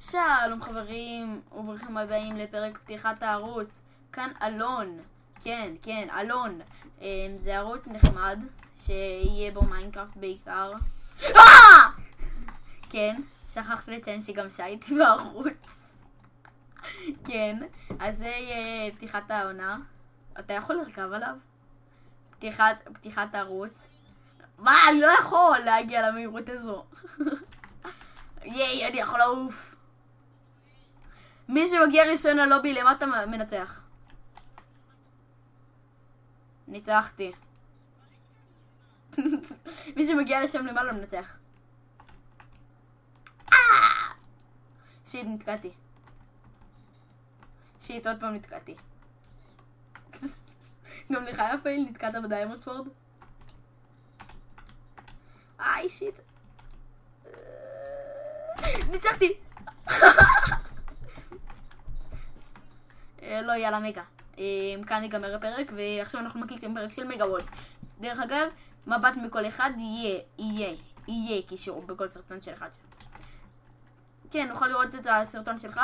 שלום חברים, וברוכים הבאים לפרק פתיחת הערוץ. כאן אלון. כן, אלון. זה ערוץ נחמד, שיהיה בו מיינקראפט בעיקר. כן, שכחתי לציין שגם שהייתי בערוץ. כן, אז זה יהיה פתיחת העונה. אתה יכול לרכב עליו? פתיחת הערוץ. מה? אני לא יכול להגיע למהירות הזו. ייי, אני יכול לעוף. מי שמגיע ראשון ללובי למטה מנצח. ניצחתי. מי שמגיע לשם למעלה מנצח. שיט, נתקעתי. שיט, עוד פעם נתקעתי. גם לך היה פייל, נתקעת בדיימונד סוורד? שיט. ניצחתי. לא, יאללה, מגה. כאן ייגמר הפרק, ועכשיו אנחנו מקליטים פרק של מגה וולס. דרך אגב, מבט מכל אחד יהיה קישור בכל סרטון של אחד. כן, נוכל לראות את הסרטון שלך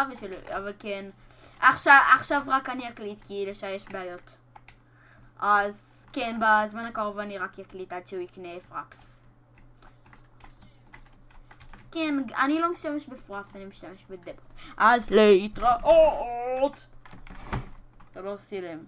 אבל כן. עכשיו רק אני אקליט, כי לשעה יש בעיות. אז כן, בזמן הקרוב אני רק אקליט עד שהוא יקנה פרפס. כן, אני לא משתמש בפרפס, אני משתמש בדבוט. אז להתראות! אתה לא עושה להם.